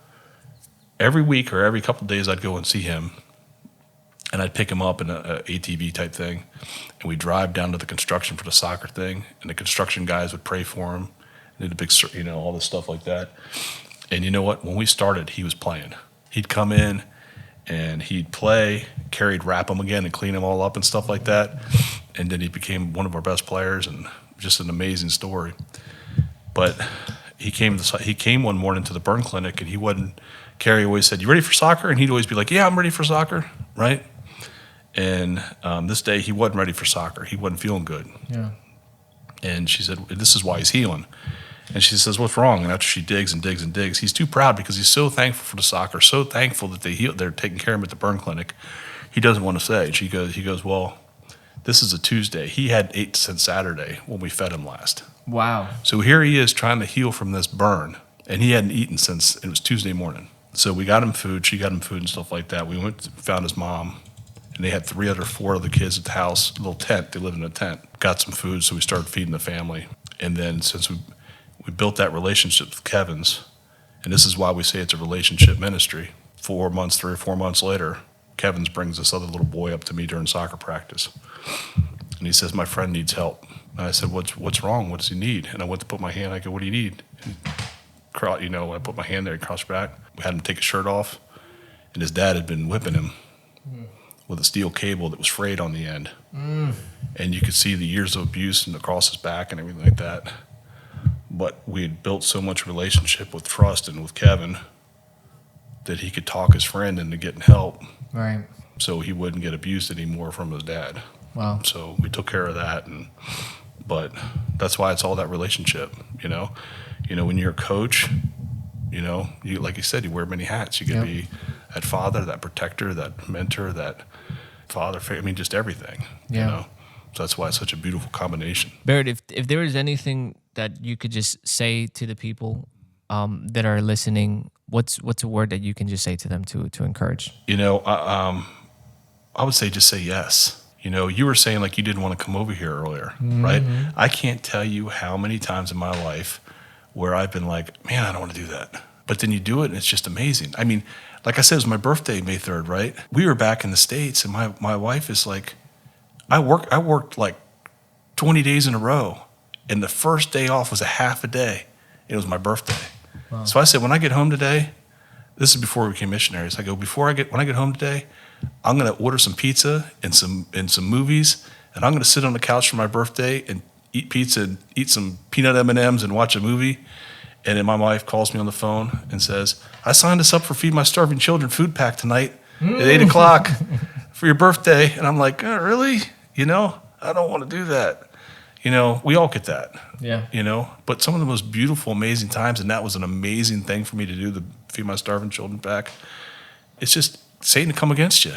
every week or every couple of days I'd go and see him, and I'd pick him up in a ATV type thing, and we'd drive down to the construction for the soccer thing, and the construction guys would pray for him, and did a big, all this stuff like that. And you know what? When we started, he was playing. He'd come in, And he'd play, Carrie'd wrap him again and clean him all up and stuff like that. And then he became one of our best players, and just an amazing story. But he came one morning to the burn clinic, and he wasn't. Carrie always said, "You ready for soccer?" And he'd always be like, "Yeah, I'm ready for soccer," right? And this day he wasn't ready for soccer. He wasn't feeling good.
Yeah.
And she said, "This is why he's healing." And she says, "What's wrong?" And after she digs and digs and digs, he's too proud because he's so thankful for the soccer, so thankful that they're taking care of him at the burn clinic. He doesn't want to say. He goes, "Well, this is a Tuesday. He had 8 since Saturday when we fed him last."
Wow.
So here he is trying to heal from this burn, and he hadn't eaten since it was Tuesday morning. So we got him food. She got him food and stuff like that. We found his mom, and they had 4 other kids at the house, a little tent. They lived in a tent. Got some food, so we started feeding the family. And then since we built that relationship with Kevin's, and this is why we say it's a relationship ministry. 3 or 4 months later, Kevin's brings this other little boy up to me during soccer practice. And he says, "My friend needs help." And I said, what's wrong? What does he need? And I went to put my hand. I go, "What do you need?" And, I put my hand there and crossed back. We had him take his shirt off. And his dad had been whipping him with a steel cable that was frayed on the end. And you could see the years of abuse and across his back and everything like that. But we had built so much relationship with trust and with Kevin that he could talk his friend into getting help.
Right.
So he wouldn't get abused anymore from his dad.
Wow.
So we took care of that, but that's why it's all that relationship, when you're a coach, you, like you said, you wear many hats. You can be that father, that protector, that mentor, that father, just everything, So that's why it's such a beautiful combination.
Barrett, if there is anything that you could just say to the people that are listening, what's a word that you can just say to them to encourage?
I would say just say yes. You were saying like you didn't want to come over here earlier, right? I can't tell you how many times in my life where I've been like, man, I don't want to do that. But then you do it and it's just amazing. I mean, like I said, it was my birthday, May 3rd, right? We were back in the States and my wife is like, I worked like 20 days in a row. And the first day off was a half a day. It was my birthday. Wow. So I said, when I get home today, this is before we became missionaries. I go, when I get home today, I'm going to order some pizza and some movies, and I'm going to sit on the couch for my birthday and eat pizza and eat some peanut M&Ms and watch a movie. And then my wife calls me on the phone and says, "I signed us up for Feed My Starving Children food pack tonight at 8 o'clock for your birthday." And I'm like, "Oh, really? I don't want to do that." We all get that.
Yeah.
But some of the most beautiful, amazing times, and that was an amazing thing for me to do, the Feed My Starving Children pack. It's just Satan to come against you.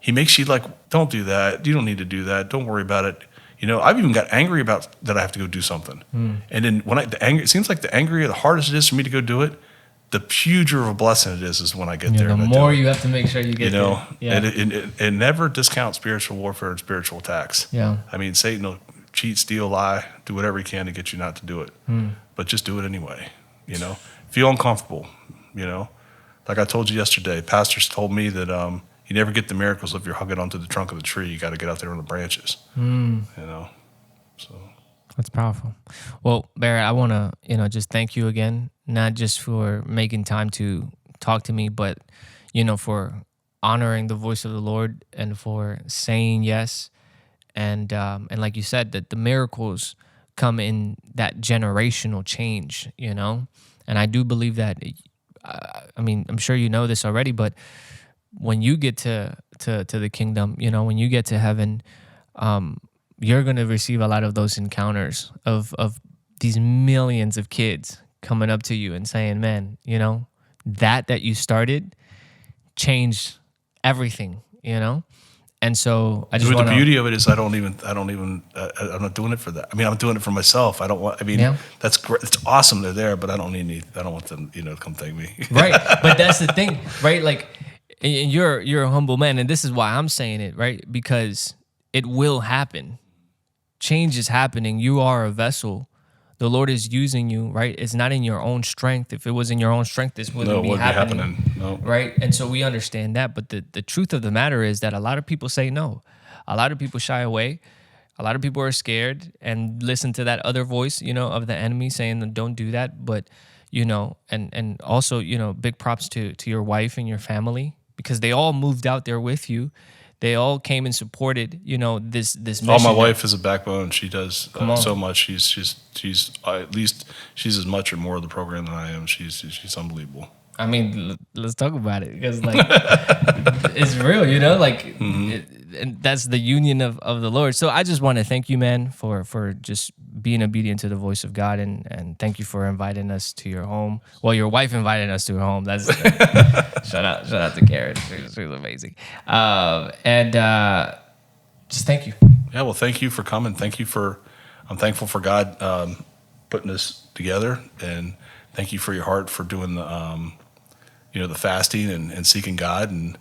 He makes you like, "Don't do that. You don't need to do that. Don't worry about it." I've even got angry about that I have to go do something. And then it seems like the angrier, the hardest it is for me to go do it, the huger of a blessing it is when I get there.
The more you have to make sure you get there.
Yeah. And never discount spiritual warfare and spiritual attacks.
Yeah.
I mean, Satan will cheat, steal, lie, do whatever he can to get you not to do it. But just do it anyway. Feel uncomfortable. Like I told you yesterday, pastors told me that you never get the miracles if you're hugging onto the trunk of the tree. You got to get out there on the branches. So
that's powerful. Well, Barrett, I want to just thank you again, not just for making time to talk to me, but for honoring the voice of the Lord and for saying yes. And like you said, that the miracles come in that generational change, and I do believe that. I'm sure you know this already, but when you get to the kingdom, when you get to heaven, you're going to receive a lot of those encounters of these millions of kids coming up to you and saying, "Man, that you started changed everything," And so I just want
the beauty of it is I'm not doing it for that. I'm doing it for myself. That's great. It's awesome they're there, but I don't want them, to come thank me.
Right. But that's the thing, right? Like, and you're a humble man, and this is why I'm saying it, right? Because it will happen. Change is happening. You are a vessel. The Lord is using you, right? It's not in your own strength. If it was in your own strength, this wouldn't be happening.
No.
Right? And so we understand that. But the truth of the matter is that a lot of people say no. A lot of people shy away. A lot of people are scared and listen to that other voice, of the enemy saying, "Don't do that." But, and also, big props to your wife and your family, because they all moved out there with you. They all came and supported, this mission.
Oh, my wife is a backbone. She does
on.
so much. She's at least she's as much or more of the program than I am. She's unbelievable.
I mean, let's talk about it, because like it's real, and that's the union of the Lord. So I just want to thank you, man, for just being obedient to the voice of God, and thank you for inviting us to your home. Well, your wife invited us to her home. That's shout out to Karen. She was amazing. And just thank you.
Yeah, well, thank you for coming. I'm thankful for God putting this together, and thank you for your heart for doing the fasting and seeking God and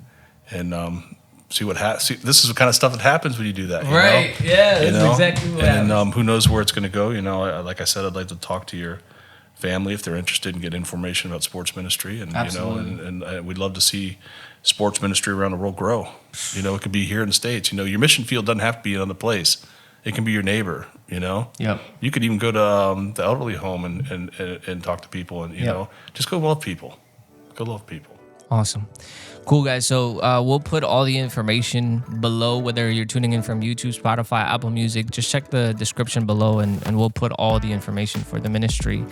see what happens. This is the kind of stuff that happens when you do that.
Right? Yeah, that's exactly what happens.
And who knows where it's going to go? Like I said, I'd like to talk to your family if they're interested and get information about sports ministry, and
Absolutely.
and we'd love to see sports ministry around the world grow. It could be here in the States. Your mission field doesn't have to be another place. It can be your neighbor.
Yep.
You could even go to the elderly home and talk to people, and just go love people. Go love people.
Awesome. Cool, guys. So we'll put all the information below, whether you're tuning in from YouTube, Spotify, Apple Music. Just check the description below, and we'll put all the information for the ministry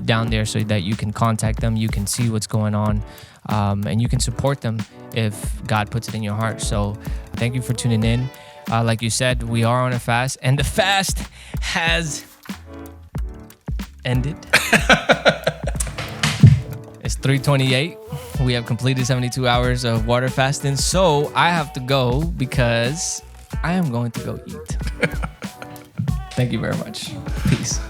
down there so that you can contact them, you can see what's going on, and you can support them if God puts it in your heart. So thank you for tuning in. Like you said, we are on a fast, and the fast has ended. It's 3:28. We have completed 72 hours of water fasting. So I have to go because I am going to go eat. Thank you very much. Peace.